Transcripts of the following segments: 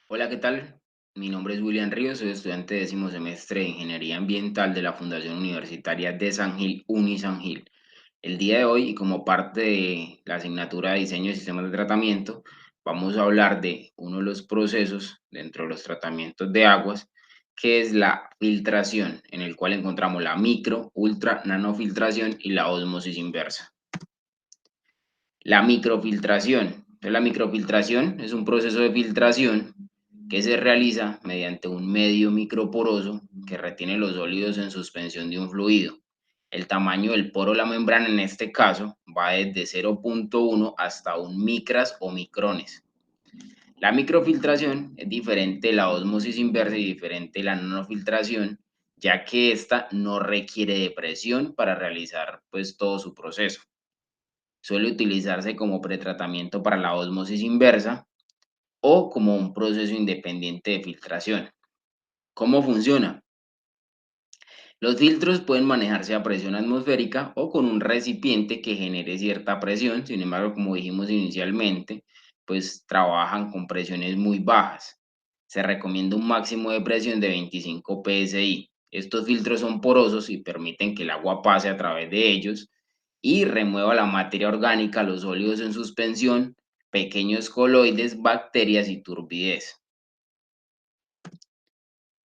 Hola, ¿qué tal? Mi nombre es William Ríos, soy estudiante de décimo semestre de Ingeniería Ambiental de la Fundación Universitaria de San Gil, San Gil. El día de hoy, y como parte de la asignatura de Diseño de Sistemas de Tratamiento, vamos a hablar de uno de los procesos dentro de los tratamientos de aguas, que es la filtración, en el cual encontramos la micro, ultra, nanofiltración y la ósmosis inversa. La microfiltración. Entonces, la microfiltración es un proceso de filtración que se realiza mediante un medio microporoso que retiene los sólidos en suspensión de un fluido. El tamaño del poro de la membrana en este caso va desde 0,1 hasta 1 micras o micrones. La microfiltración es diferente de la ósmosis inversa y diferente de la nanofiltración, ya que esta no requiere de presión para realizar pues todo su proceso. Suele utilizarse como pretratamiento para la ósmosis inversa o como un proceso independiente de filtración. ¿Cómo funciona? Los filtros pueden manejarse a presión atmosférica o con un recipiente que genere cierta presión. Sin embargo, como dijimos inicialmente, pues trabajan con presiones muy bajas. Se recomienda un máximo de presión de 25 psi. Estos filtros son porosos y permiten que el agua pase a través de ellos y remueva la materia orgánica, los sólidos en suspensión, pequeños coloides, bacterias y turbidez.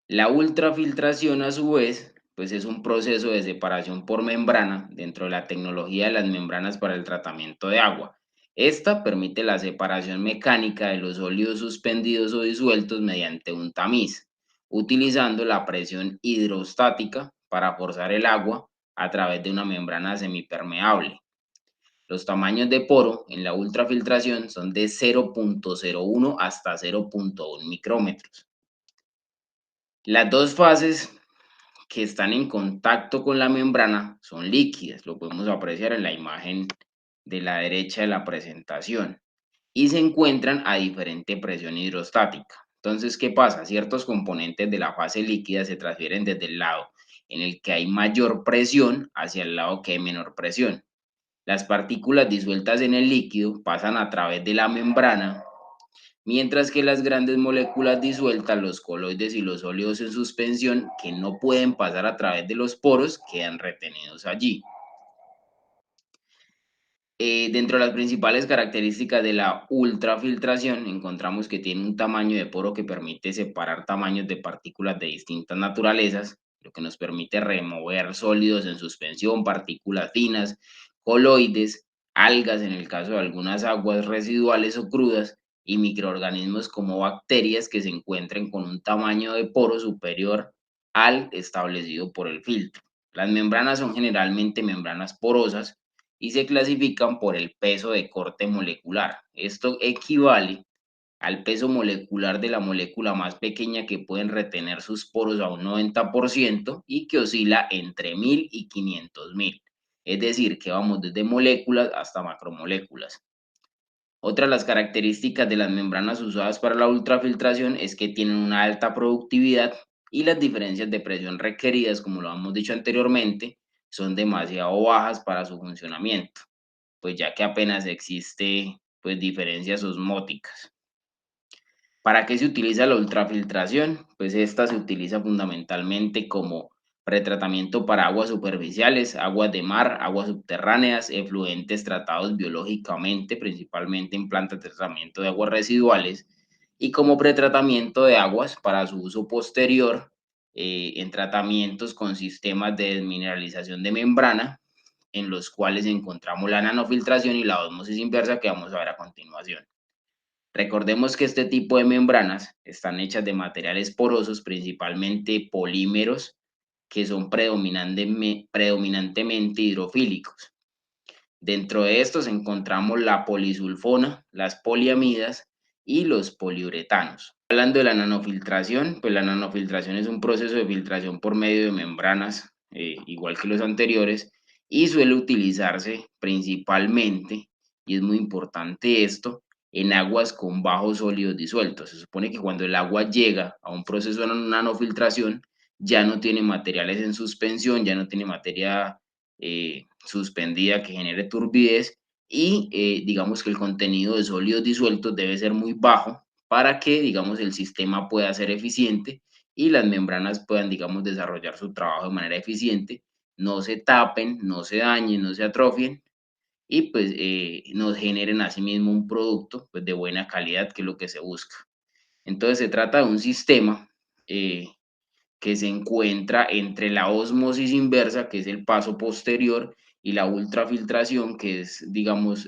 La ultrafiltración, a su vez, pues es un proceso de separación por membrana dentro de la tecnología de las membranas para el tratamiento de agua. Esta permite la separación mecánica de los sólidos suspendidos o disueltos mediante un tamiz, utilizando la presión hidrostática para forzar el agua a través de una membrana semipermeable. Los tamaños de poro en la ultrafiltración son de 0,01 hasta 0,1 micrómetros. Las dos fases que están en contacto con la membrana son líquidas, lo podemos apreciar en la imagen de la derecha de la presentación, y se encuentran a diferente presión hidrostática. Entonces, ¿qué pasa? Ciertos componentes de la fase líquida se transfieren desde el lado en el que hay mayor presión hacia el lado que hay menor presión. Las partículas disueltas en el líquido pasan a través de la membrana, mientras que las grandes moléculas disueltas, los coloides y los sólidos en suspensión, que no pueden pasar a través de los poros, quedan retenidos allí. Dentro de las principales características de la ultrafiltración, encontramos que tiene un tamaño de poro que permite separar tamaños de partículas de distintas naturalezas, lo que nos permite remover sólidos en suspensión, partículas finas, coloides, algas en el caso de algunas aguas residuales o crudas, y microorganismos como bacterias que se encuentren con un tamaño de poro superior al establecido por el filtro. Las membranas son generalmente membranas porosas y se clasifican por el peso de corte molecular. Esto equivale al peso molecular de la molécula más pequeña, que pueden retener sus poros a un 90% y que oscila entre 1000 y 500.000. Es decir, que vamos desde moléculas hasta macromoléculas. Otra de las características de las membranas usadas para la ultrafiltración es que tienen una alta productividad y las diferencias de presión requeridas, como lo hemos dicho anteriormente, son demasiado bajas para su funcionamiento, pues ya que apenas existe pues diferencias osmóticas. ¿Para qué se utiliza la ultrafiltración? Pues esta se utiliza fundamentalmente como pretratamiento para aguas superficiales, aguas de mar, aguas subterráneas, efluentes tratados biológicamente, principalmente en plantas de tratamiento de aguas residuales, y como pretratamiento de aguas para su uso posterior en tratamientos con sistemas de desmineralización de membrana, en los cuales encontramos la nanofiltración y la ósmosis inversa, que vamos a ver a continuación. Recordemos que este tipo de membranas están hechas de materiales porosos, principalmente polímeros, que son predominantemente hidrofílicos. Dentro de estos encontramos la polisulfona, las poliamidas y los poliuretanos. Hablando de la nanofiltración, pues la nanofiltración es un proceso de filtración por medio de membranas, igual que los anteriores, y suele utilizarse principalmente, y es muy importante esto, en aguas con bajos sólidos disueltos. Se supone que cuando el agua llega a un proceso de nanofiltración, ya no tiene materiales en suspensión, ya no tiene materia suspendida que genere turbidez, y digamos que el contenido de sólidos disueltos debe ser muy bajo para que, digamos, el sistema pueda ser eficiente y las membranas puedan, digamos, desarrollar su trabajo de manera eficiente, no se tapen, no se dañen, no se atrofien y pues nos generen asimismo un producto pues, de buena calidad, que es lo que se busca. Entonces se trata de un sistema eh, que se encuentra entre la ósmosis inversa, que es el paso posterior, y la ultrafiltración, que es, digamos,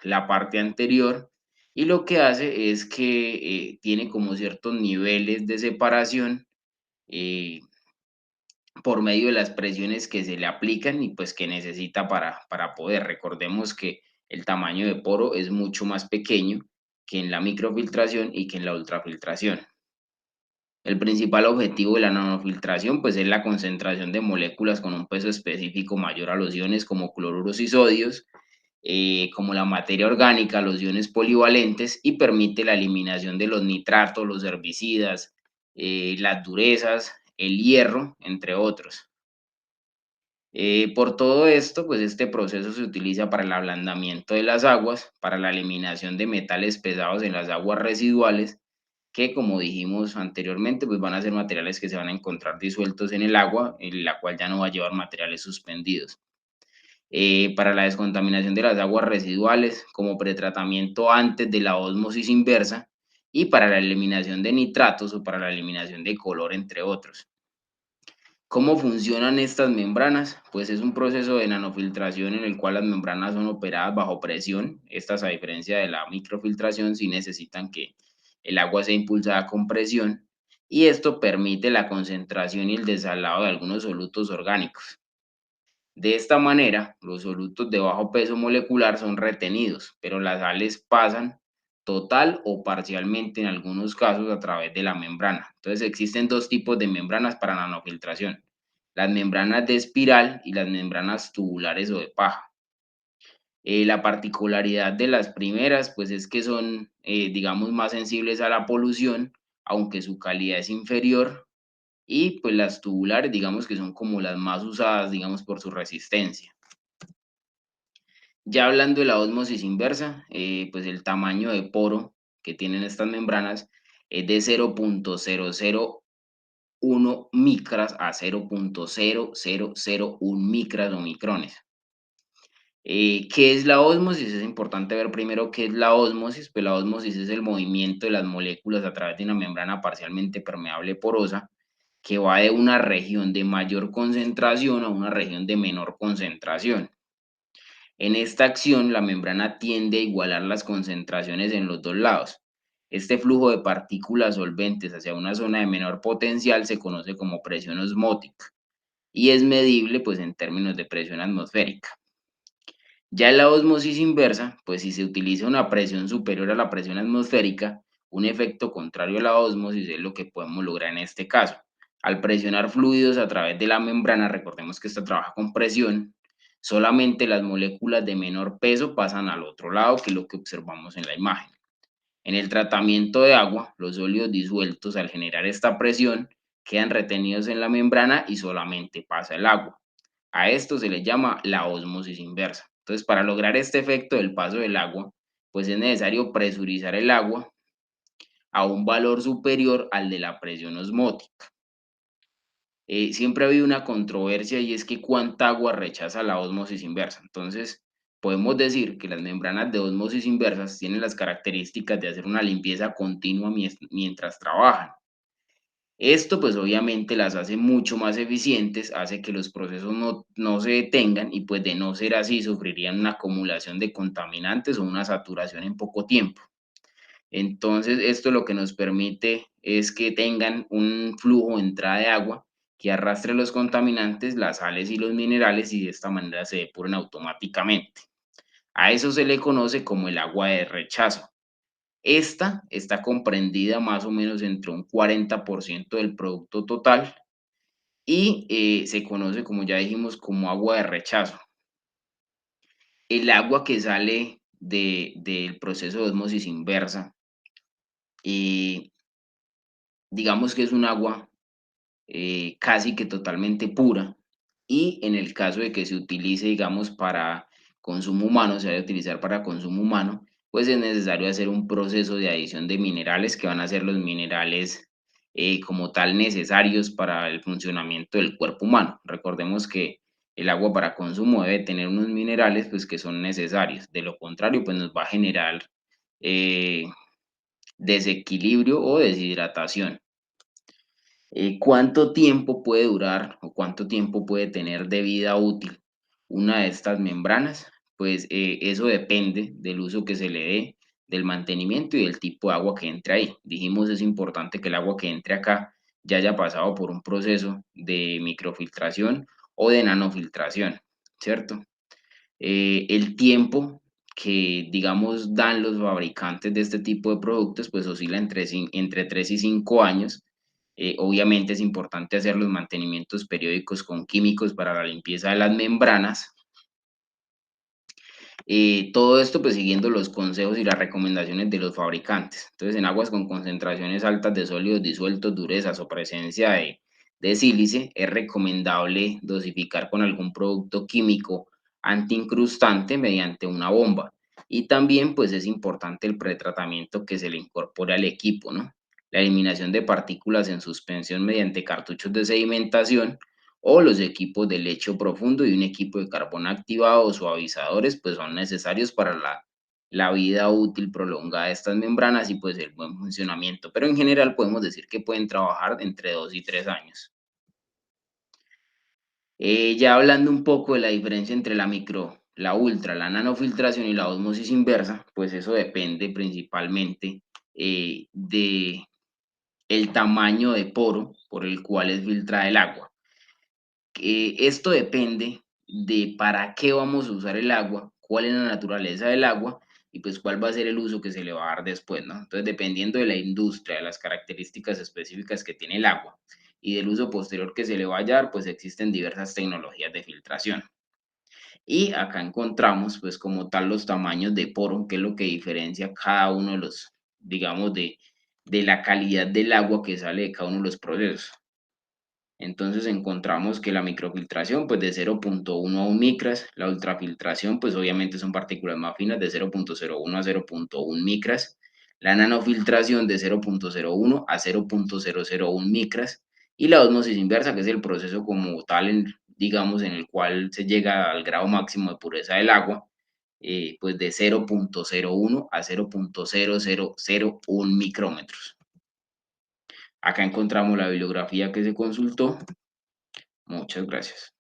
la parte anterior. Y lo que hace es que tiene como ciertos niveles de separación eh, por medio de las presiones que se le aplican y pues que necesita para poder. Recordemos que el tamaño de poro es mucho más pequeño que en la microfiltración y que en la ultrafiltración. El principal objetivo de la nanofiltración, pues, es la concentración de moléculas con un peso específico mayor a los iones como cloruros y sodios, como la materia orgánica, los iones polivalentes, y permite la eliminación de los nitratos, los herbicidas, las durezas, el hierro, entre otros. Por todo esto, pues este proceso se utiliza para el ablandamiento de las aguas, para la eliminación de metales pesados en las aguas residuales que, como dijimos anteriormente, pues van a ser materiales que se van a encontrar disueltos en el agua, en la cual ya no va a llevar materiales suspendidos. Para la descontaminación de las aguas residuales, como pretratamiento antes de la ósmosis inversa, y para la eliminación de nitratos o para la eliminación de color, entre otros. ¿Cómo funcionan estas membranas? Pues es un proceso de nanofiltración en el cual las membranas son operadas bajo presión. Estas, a diferencia de la microfiltración, sí necesitan que el agua sea impulsada con presión y esto permite la concentración y el desalado de algunos solutos orgánicos. De esta manera, los solutos de bajo peso molecular son retenidos, pero las sales pasan total o parcialmente en algunos casos a través de la membrana. Entonces existen dos tipos de membranas para nanofiltración: las membranas de espiral y las membranas tubulares o de paja. La particularidad de las primeras, pues es que son, digamos, más sensibles a la polución, aunque su calidad es inferior, y pues las tubulares, digamos que son como las más usadas, digamos, por su resistencia. Ya hablando de la ósmosis inversa, pues el tamaño de poro que tienen estas membranas es de 0,001 micras a 0,0001 micras o micrones. ¿Qué es la ósmosis? Es importante ver primero qué es la ósmosis. Pues la ósmosis es el movimiento de las moléculas a través de una membrana parcialmente permeable porosa que va de una región de mayor concentración a una región de menor concentración. En esta acción, la membrana tiende a igualar las concentraciones en los dos lados. Este flujo de partículas solventes hacia una zona de menor potencial se conoce como presión osmótica y es medible pues en términos de presión atmosférica. Ya en la ósmosis inversa, pues si se utiliza una presión superior a la presión atmosférica, un efecto contrario a la ósmosis es lo que podemos lograr en este caso. Al presionar fluidos a través de la membrana, recordemos que esta trabaja con presión, solamente las moléculas de menor peso pasan al otro lado, que es lo que observamos en la imagen. En el tratamiento de agua, los óleos disueltos al generar esta presión quedan retenidos en la membrana y solamente pasa el agua. A esto se le llama la ósmosis inversa. Entonces, para lograr este efecto del paso del agua, pues es necesario presurizar el agua a un valor superior al de la presión osmótica. Siempre ha habido una controversia y es que cuánta agua rechaza la ósmosis inversa. Entonces, podemos decir que las membranas de ósmosis inversas tienen las características de hacer una limpieza continua mientras trabajan. Esto pues obviamente las hace mucho más eficientes, hace que los procesos no se detengan y pues de no ser así sufrirían una acumulación de contaminantes o una saturación en poco tiempo. Entonces esto lo que nos permite es que tengan un flujo de entrada de agua que arrastre los contaminantes, las sales y los minerales y de esta manera se depuren automáticamente. A eso se le conoce como el agua de rechazo. Esta está comprendida más o menos entre un 40% del producto total y se conoce, como ya dijimos, como agua de rechazo. El agua que sale del proceso de ósmosis inversa, eh, digamos que es un agua casi que totalmente pura y en el caso de que se utilice, digamos, para consumo humano, se vaya a utilizar para consumo humano, pues es necesario hacer un proceso de adición de minerales que van a ser los minerales como tal necesarios para el funcionamiento del cuerpo humano. Recordemos que el agua para consumo debe tener unos minerales pues que son necesarios. De lo contrario, pues nos va a generar eh, desequilibrio o deshidratación. ¿Cuánto tiempo puede durar o cuánto tiempo puede tener de vida útil una de estas membranas? Pues eso depende del uso que se le dé, del mantenimiento y del tipo de agua que entre ahí. Dijimos, es importante que el agua que entre acá ya haya pasado por un proceso de microfiltración o de nanofiltración, ¿cierto? El tiempo que, digamos, dan los fabricantes de este tipo de productos, pues oscila entre 3 y 5 años. Obviamente es importante hacer los mantenimientos periódicos con químicos para la limpieza de las membranas. Todo esto pues siguiendo los consejos y las recomendaciones de los fabricantes. Entonces, en aguas con concentraciones altas de sólidos disueltos, durezas o presencia de sílice, es recomendable dosificar con algún producto químico antiincrustante mediante una bomba. Y también pues es importante el pretratamiento que se le incorpore al equipo, ¿no? La eliminación de partículas en suspensión mediante cartuchos de sedimentación o los equipos de lecho profundo y un equipo de carbón activado o suavizadores, pues son necesarios para la vida útil prolongada de estas membranas y pues el buen funcionamiento. Pero en general podemos decir que pueden trabajar entre 2 y 3 años. Ya hablando un poco de la diferencia entre la micro, la ultra, la nanofiltración y la ósmosis inversa, pues eso depende principalmente de el tamaño de poro por el cual es filtrada el agua. Esto depende de para qué vamos a usar el agua, cuál es la naturaleza del agua y pues cuál va a ser el uso que se le va a dar después, ¿no? Entonces, dependiendo de la industria, de las características específicas que tiene el agua y del uso posterior que se le va a dar, pues existen diversas tecnologías de filtración. Y acá encontramos pues como tal los tamaños de poro, que es lo que diferencia cada uno de los, digamos, de la calidad del agua que sale de cada uno de los procesos. Entonces encontramos que la microfiltración, pues de 0,1 a 1 micras, la ultrafiltración, pues obviamente son partículas más finas de 0,01 a 0,1 micras, la nanofiltración de 0,01 a 0,001 micras y la ósmosis inversa, que es el proceso como tal, digamos, en el cual se llega al grado máximo de pureza del agua, pues de 0,01 a 0,0001 micrómetros. Acá encontramos la bibliografía que se consultó. Muchas gracias.